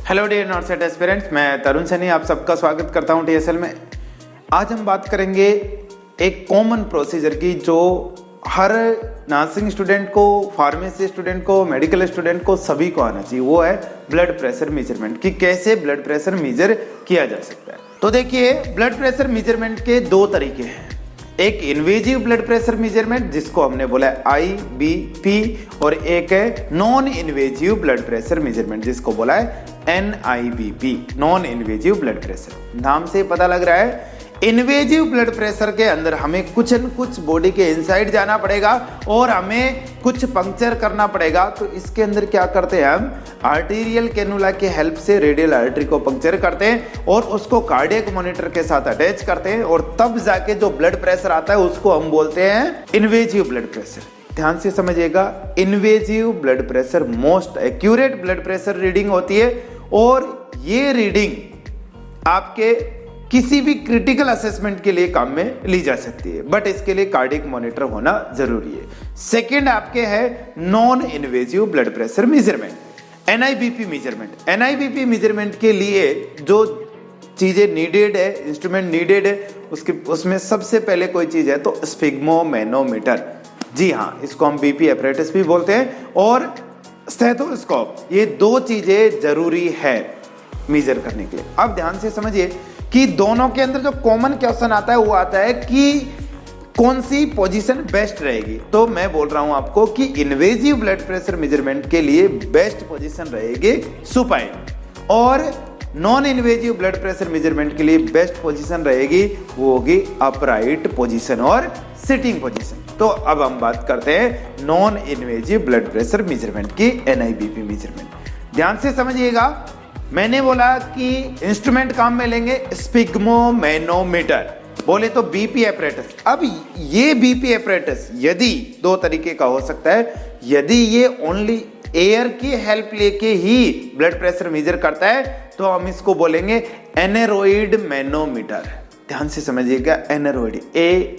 Hello dear नॉर्सेट aspirants, मैं तरुण सैनी आप सबका स्वागत करता हूं टीएसएल में। आज हम बात करेंगे एक कॉमन प्रोसीजर की जो हर नर्सिंग स्टूडेंट को, फार्मेसी स्टूडेंट को, मेडिकल स्टूडेंट को, सभी को आना चाहिए। वो है ब्लड प्रेशर मेजरमेंट, कि कैसे ब्लड प्रेशर मेजर किया जा सकता है। तो देखिए, ब्लड प्रेशर मेजरमेंट के दो तरीके हैं। एक इन्वेजिव ब्लड प्रेशर मेजरमेंट जिसको हमने बोला है IBP, और एक है non invasive blood pressure measurement जिसको बोला है NIBP, non invasive blood pressure. नाम से पता लग रहा है इन्वेजिव ब्लड प्रेशर के अंदर हमें कुछ न कुछ बॉडी के इनसाइड जाना पड़ेगा और हमें कुछ पंक्चर करना पड़ेगा। तो इसके अंदर क्या करते हैं, हम आर्टीरियल कैनुला के हेल्प से रेडियल आर्टरी को पंक्चर करते हैं और उसको कार्डियक मॉनिटर के साथ अटैच करते हैं, और तब जाके जो ब्लड प्रेशर आता है उसको हम बोलते हैं इन्वेजिव ब्लड प्रेशर। ध्यान से समझिएगा, invasive blood pressure most accurate blood pressure reading होती है, और ये रीडिंग आपके किसी भी क्रिटिकल असेसमेंट के लिए काम में ली जा सकती है, बट इसके लिए कार्डियक मॉनिटर होना जरूरी है। सेकंड आपके है non invasive blood pressure measurement, NIBP measurement. NIBP measurement के लिए जो चीजें नीडेड है, इंस्ट्रूमेंट नीडेड है, उसमें सबसे पहले कोई चीज है तो स्फिग्मोमेनोमीटर। जी हाँ, इसको हम BP एपरेटस भी बोलते हैं, और स्टेथोस्कोप। ये दो चीजें जरूरी है मेजर करने के लिए। अब ध्यान से समझिए कि दोनों के अंदर जो कॉमन क्वेश्चन आता है वो आता है कि कौन सी पोजीशन बेस्ट रहेगी। तो मैं बोल रहा हूं आपको कि इन्वेजिव ब्लड प्रेशर मेजरमेंट के लिए बेस्ट पोजीशन रहेगी सुपाइन, और non invasive blood pressure measurement के लिए बेस्ट पोजीशन रहेगी वो होगी अपराइट पोजीशन और सिटिंग पोजीशन। तो अब हम बात करते हैं non invasive blood pressure measurement की, NIBP मेजरमेंट। ध्यान से समझिएगा, मैंने बोला कि इंस्ट्रूमेंट काम में लेंगे स्फिग्मोमेनोमीटर, बोले तो BP एपरेटस। अब ये BP एपरेटस यदि दो तरीके का हो सकता है, यदि ये ओनली एयर की हेल्प लेके ही ब्लड प्रेशर मेजर करता है तो हम इसको बोलेंगे एनेरोइड मैनोमीटर। ध्यान से समझिएगा, एनेरोइड,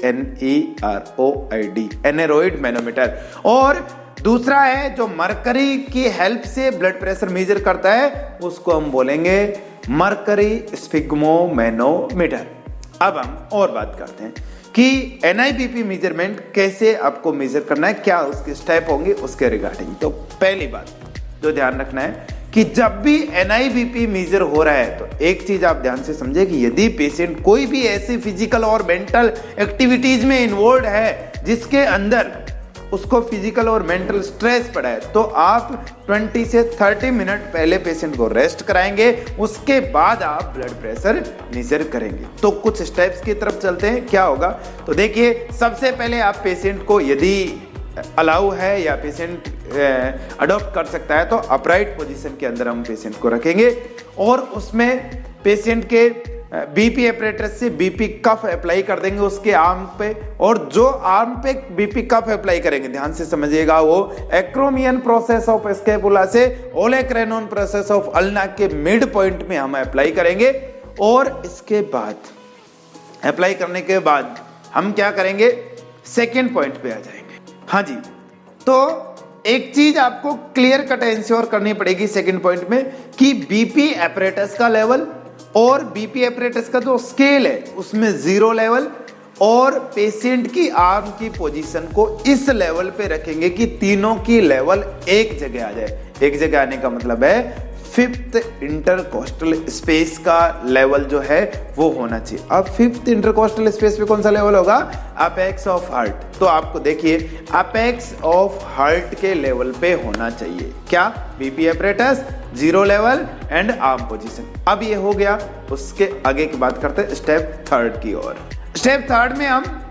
ANEROID, एनेरोइड मैनोमीटर। और दूसरा है जो मरकरी की हेल्प से ब्लड प्रेशर मेजर करता है, उसको हम बोलेंगे मरकरी स्फिग्मोमेनोमीटर। अब हम और बात करते हैं कि NIBP मेजरमेंट कैसे आपको मेजर करना है, क्या उसके स्टेप होंगे उसके रिगार्डिंग। तो पहली बात जो ध्यान रखना है कि जब भी NIBP मेजर हो रहा है तो एक चीज आप ध्यान से समझे कि यदि पेशेंट कोई भी ऐसी फिजिकल और मेंटल एक्टिविटीज में इन्वॉल्व है जिसके अंदर उसको फिजिकल और मेंटल स्ट्रेस पड़ा है, तो आप 20 से 30 मिनट पहले पेशेंट को रेस्ट कराएंगे, उसके बाद आप ब्लड प्रेशर मेजर करेंगे। तो कुछ स्टेप्स की तरफ चलते हैं, क्या होगा। तो देखिए, सबसे पहले आप पेशेंट को यदि अलाउ है या पेशेंट अडॉप्ट कर सकता है तो अपराइट पोजीशन के अंदर हम पेशेंट को रखेंगे, और उसमें पेशेंट के BP एपरेटस से BP कफ अप्लाई कर देंगे उसके आर्म पे, और जो आर्म पे BP कफ अप्लाई करेंगे, ध्यान से समझिएगा, वो एक्रोमियन प्रोसेस ऑफ स्कैपुला से ओलेक्रेनोन प्रोसेस ऑफ अल्ना के मिड पॉइंट में हम अप्लाई करेंगे। और इसके बाद अप्लाई करने के बाद हम क्या करेंगे, सेकेंड पॉइंट पे आ जाएंगे। हाँ जी, तो एक चीज आपको क्लियर कट इंश्योर करनी पड़ेगी सेकेंड पॉइंट में कि BP एपरेटस का लेवल और BP एपरेटस का जो स्केल है उसमें 0 लेवल, और पेशेंट की आर्म की पोजीशन को इस लेवल पे रखेंगे कि तीनों की लेवल एक जगह आ जाए। एक जगह आने का मतलब है 5th इंटरकोस्टल स्पेस का लेवल जो है वो होना चाहिए। अब 5th इंटरकोस्टल स्पेस पे कौन सा लेवल होगा, अपेक्स ऑफ हार्ट। तो आपको देखिए, अपेक्स ऑफ हार्ट के लेवल पे होना चाहिए क्या, BP apparatus 0 level and arm position. अब ये हो गया, उसके आगे की बात करते हैं स्टेप थर्ड की ओर। स्टेप थर्ड में हम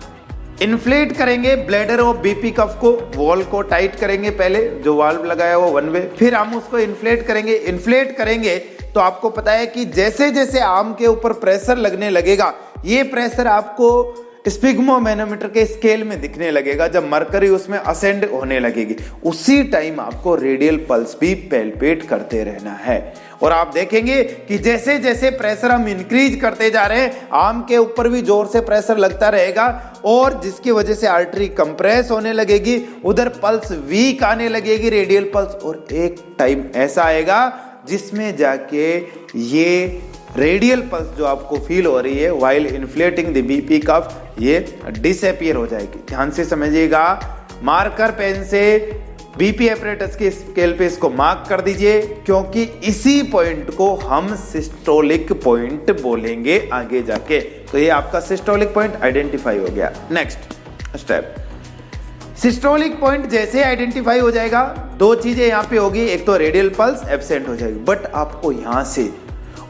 इन्फ्लेट करेंगे ब्लैडर और BP कफ को, वॉल को टाइट करेंगे, पहले जो वाल्व लगाया वो 1 वे, फिर हम उसको इन्फ्लेट करेंगे। इन्फ्लेट करेंगे तो आपको पता है कि जैसे जैसे आर्म के ऊपर प्रेशर लगने लगेगा, ये प्रेशर आपको स्फिग्मोमेनोमीटर के स्केल में दिखने लगेगा। जब मरकरी उसमें असेंड होने लगेगी, उसी टाइम आपको रेडियल पल्स भी पैल्पेट करते रहना है। और आप देखेंगे कि जैसे जैसे प्रेशर हम इंक्रीज करते जा रहे हैं, आर्म के ऊपर भी जोर से प्रेशर लगता रहेगा, और जिसकी वजह से आर्टरी कंप्रेस होने लगेगी, उधर पल्स वीक आने लगेगी, रेडियल पल्स। और एक टाइम ऐसा आएगा जिसमें जाके ये रेडियल पल्स जो आपको फील हो रही है व्हाइल इन्फ्लेटिंग द बीपी कफ, ये डिसअपीयर हो जाएगी। ध्यान से समझिएगा, मार्कर पेन से बीपी एपरेटस के स्केल पे इसको मार्क कर दीजिए, क्योंकि इसी पॉइंट को हम सिस्टोलिक पॉइंट बोलेंगे आगे जाके। तो ये आपका सिस्टोलिक पॉइंट आइडेंटिफाई हो गया। नेक्स्ट स्टेप, सिस्टोलिक पॉइंट जैसे आइडेंटिफाई हो जाएगा, दो चीजें यहां पे होगी, एक तो रेडियल पल्स एब्सेंट हो जाएगी, बट आपको यहां से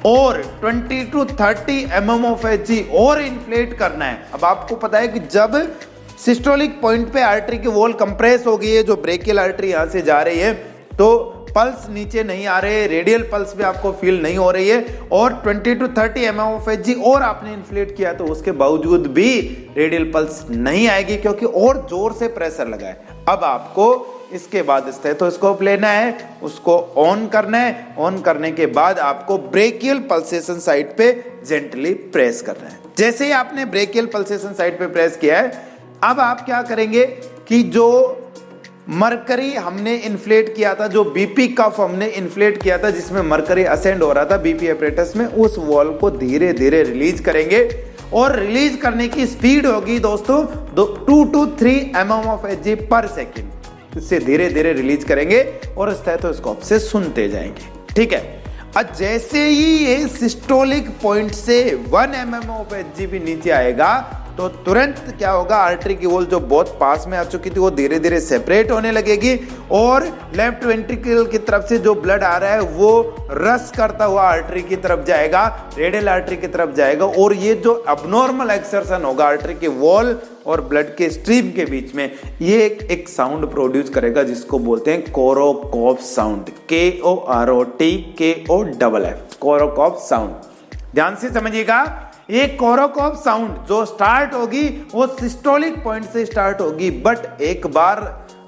और 20 to 30 mm ऑफ Hg और इन्फ्लेट करना है। अब आपको पता है कि जब सिस्टोलिक पॉइंट पे आर्टरी की वॉल कंप्रेस हो गई है, जो ब्रेकियल आर्टरी यहां से जा रही है, तो पल्स नीचे नहीं आ रहे, रेडियल पल्स भी आपको फील नहीं हो रही है, और 20 to 30 mm ऑफ Hg और आपने इन्फ्लेट किया, तो उसके बावजूद भी रेडियल पल्स नहीं आएगी, क्योंकि और जोर से प्रेशर लगा है। अब आपको इसके बाद स्टेथोस्कोप लेना है, उसको ऑन करना है, ऑन करने के बाद आपको ब्रेकियल पल्सेशन साइट पे जेंटली प्रेस करना है। जैसे ही आपने ब्रेकियल पल्सेशन साइट पे प्रेस किया है, अब आप क्या करेंगे कि जो मरकरी हमने इन्फ्लेट किया था, जो बीपी कफ हमने इन्फ्लेट किया था, जिसमें मरकरी असेंड हो रहा था बीपी एपरेटस में, उस वॉल को धीरे धीरे रिलीज करेंगे, और रिलीज करने की स्पीड होगी दोस्तों 2 to 3 mm ऑफ Hg पर सेकेंड। इससे धीरे धीरे रिलीज करेंगे और स्टेथोस्कोप से सुनते जाएंगे, ठीक है। अब जैसे ही ये सिस्टोलिक पॉइंट से 1 mm ऑफ Hg भी नीचे आएगा, तो तुरंत क्या होगा, आर्टरी की वॉल जो बहुत पास में आ चुकी थी वो धीरे धीरे सेपरेट होने लगेगी, और लेफ्ट वेंट्रिकल की तरफ से जो ब्लड आ रहा है वो रस करता हुआ आर्टरी की तरफ जाएगा, रेडियल आर्टरी की तरफ जाएगा, और ये जो अबनॉर्मल एक्सर्शन होगा आर्टरी के वॉल और ब्लड के स्ट्रीम के बीच में, ये एक साउंड प्रोड्यूस करेगा, जिसको बोलते हैं कोरोकोफ साउंड, KOROTKOFF, कोरोकोफ साउंड। ध्यान से समझिएगा, ये कोरोकोफ साउंड जो स्टार्ट होगी वो सिस्टोलिक पॉइंट से स्टार्ट होगी, बट एक बार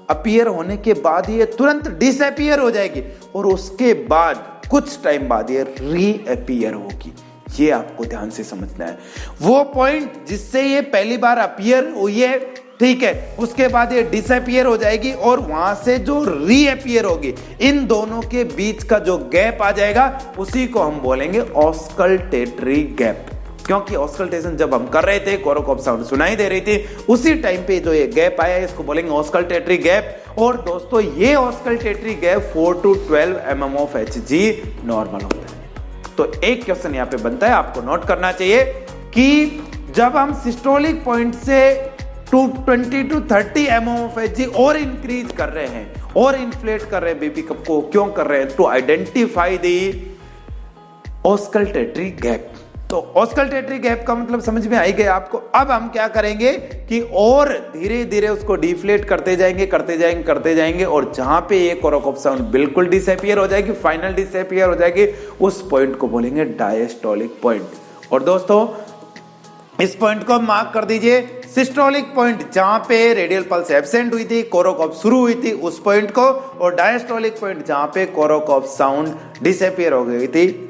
अपीयर होने के बाद ये तुरंत डिसअपीयर हो जाएगी, और उसके बाद कुछ टाइम बाद ये रीअपीयर होगी। ये आपको ध्यान से समझना है। वो पॉइंट जिससे ये पहली बार अपीयर हुई है, ठीक है, उसके बाद ये डिसअपीयर हो जाएगी, और वहां से जो रीअपीयर होगी, इन दोनों के बीच का जो गैप आ जाएगा, उसी को हम बोलेंगे ऑस्कल्टेटरी गैप। क्योंकि ऑस्कल्टेशन जब हम कर रहे थे, कोरोकोफ साउंड सुनाई दे रही थी, उसी टाइम पे जो ये गैप आया है, इसको बोलेंगे ऑस्कल्टेटरी गैप। और दोस्तों ये auscultatory gap 4 to 12 mm of Hg normal होता है। तो एक क्वेश्चन यहां पे बनता है, आपको नोट करना चाहिए कि जब हम सिस्टोलिक पॉइंट से 20 to 30 mm ऑफ Hg और इंक्रीज कर रहे हैं और इन्फ्लेट कर रहे हैं बीपी कप को, क्यों कर रहे हैं, to identify the auscultatory gap. तो ऑस्कल्टेटरी गैप का मतलब समझ में आई गया आपको। अब हम क्या करेंगे कि और धीरे धीरे उसको डिफ्लेट करते जाएंगे, और जहां पे ये कोरोकोफ साउंड बिल्कुल डिसअपीयर हो जाएगी, फाइनल डिसअपीयर हो जाएगी, उस पॉइंट को बोलेंगे डायस्टोलिक पॉइंट। और दोस्तों इस पॉइंट को मार्क कर दीजिए, सिस्टोलिक पॉइंट जहां पे रेडियल पल्स एब्सेंट हुई थी, कोरोकोफ शुरू हुई थी, उस पॉइंट को, और डायस्टोलिक पॉइंट जहां पे कोरोकोफ साउंड डिसअपीयर हो गई थी,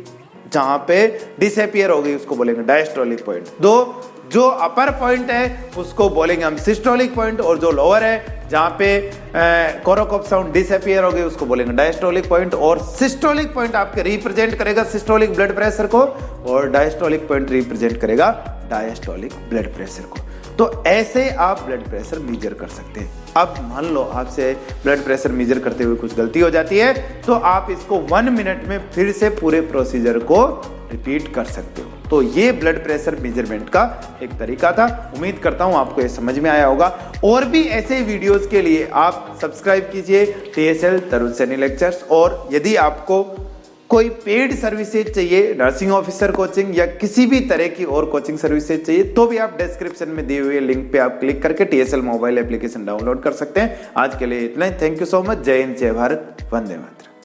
जहां पे डिसअपीयर हो गई, उसको बोलेंगे डायस्टोलिक पॉइंट। दो जो अपर पॉइंट है उसको बोलेंगे हम सिस्टोलिक पॉइंट, और जो लोअर है जहां पे कोरोकोफ साउंड डिसअपीयर हो गई, उसको बोलेंगे डायस्टोलिक पॉइंट। और सिस्टोलिक पॉइंट आपके रिप्रेजेंट करेगा सिस्टोलिक ब्लड प्रेशर को, और डायस्टोलिक पॉइंट रिप्रेजेंट करेगा डायस्टोलिक ब्लड प्रेशर को। तो ऐसे आप ब्लड प्रेशर मेजर कर सकते हैं। अब मान लो आपसे ब्लड प्रेशर मेजर करते हुए कुछ गलती हो जाती है, तो आप इसको 1 मिनट में फिर से पूरे प्रोसीजर को रिपीट कर सकते हो। तो ये ब्लड प्रेशर मेजरमेंट का एक तरीका था। उम्मीद करता हूं आपको ये समझ में आया होगा। और भी ऐसे वीडियोस के लिए आप सब्सक्राइब कीजिए TSL तरुण सैनी लेक्चर्स। और यदि आपको कोई पेड सर्विसेज चाहिए, नर्सिंग ऑफिसर कोचिंग या किसी भी तरह की और कोचिंग सर्विसेज चाहिए, तो भी आप डिस्क्रिप्शन में दिए हुए लिंक पे आप क्लिक करके TSL मोबाइल एप्लीकेशन डाउनलोड कर सकते हैं। आज के लिए इतना ही। Thank you so much. जय हिंद, जय भारत, वंदे मातरम।